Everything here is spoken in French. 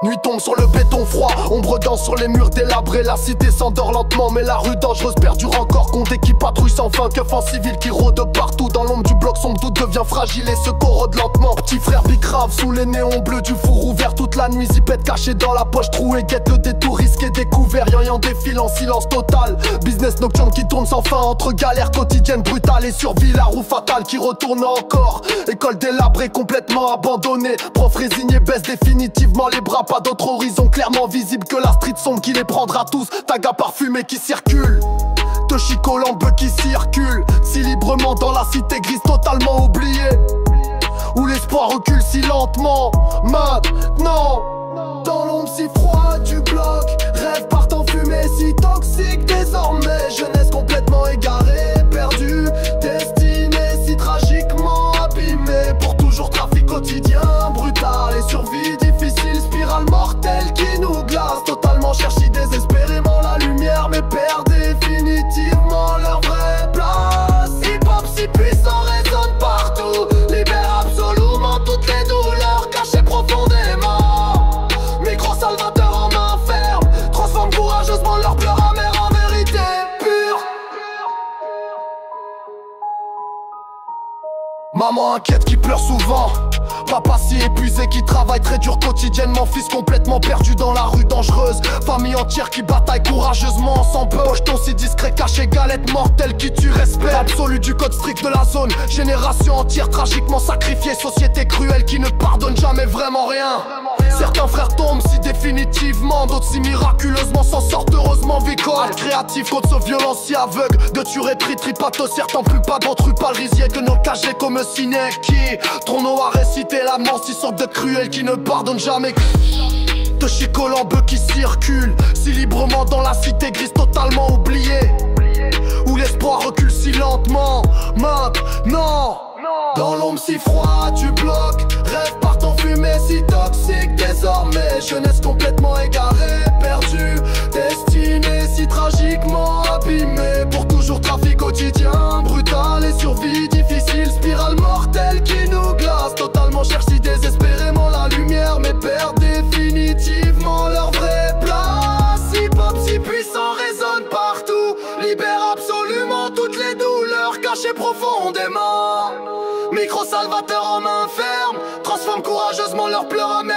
Nuit tombe sur le béton froid, ombre danse sur les murs délabrés. La cité s'endort lentement, mais la rue dangereuse perdure encore. Compte qui patrouille sans fin, keuf en civil qui rôde partout. Dans l'ombre du bloc, son doute devient fragile et se corrode lentement. Petit frère bicrave sous les néons bleus du four ouvert. Toute la nuit, zipette caché dans la poche trouée. Guette le détour risqué découvert. Yan défile en silence total. Business nocturne qui tourne sans fin entre galères quotidiennes brutales et survie. La roue fatale qui retourne encore. École délabrée, complètement abandonnée. Prof résigné baisse définitivement les bras. Pas d'autre horizon clairement visible que la street sombre qui les prendra tous. Taga parfumé qui circule, de Chico Lambeux qui circule si librement dans la cité grise totalement oubliée, où l'espoir recule si lentement. Maintenant, dans l'ombre si froide du bloc, rêve partent en fumée si toxique désormais. Jeunesse complètement égarée, perdue, destinée si tragiquement abîmée. Pour toujours trafic quotidien, brutal et survie difficile. Spirale mortelle qui nous glace, totalement cherche désespérément la lumière, mais perd définitivement leur vraie place. Hip-hop si puissant résonne partout, libère absolument toutes les douleurs cachées profondément. Micro salvateur en main ferme, transforme courageusement leurs pleurs amers en vérité pure. Maman inquiète qui pleure souvent, papa si épuisé qui travaille très dur quotidiennement. Fils complètement perdu dans la rue dangereuse, famille entière qui bataille courageusement sans peur. Pocheton si discret caché, galette mortelle qui tue respect absolu du code strict de la zone. Génération entière tragiquement sacrifiée, société cruelle qui ne pardonne jamais vraiment rien. Certains frères tombent si définitivement, d'autres si miraculeusement s'en sortent heureusement victoire. Acte créatif contre ce violence si aveugle, de tuer tripato. Certains plus pas d'entre eux pas le risier que nos cagés comme ciné qui trop noir et cité la mort si sorte de cruel qui ne pardonne jamais. De Chico Lambeux qui circule si librement dans la cité grise totalement oubliée, où l'espoir recule si lentement. Maintenant, dans l'ombre si froide du bloc, rêve partent en fumée si toxique désormais. Jeunesse complètement égarée, perdue, destinée si tragiquement abîmée. Pour toujours trafic quotidien, brutal et survie difficile. Spirale mortelle qui nous glace, totalement cherche si désespérément la lumière, mais perd définitivement leur vraie place. Hip-hop si puissant résonne partout, libère absolument toutes les douleurs cachées profondément. Micro salvateur en main ferme, transforme courageusement leurs pleurs amers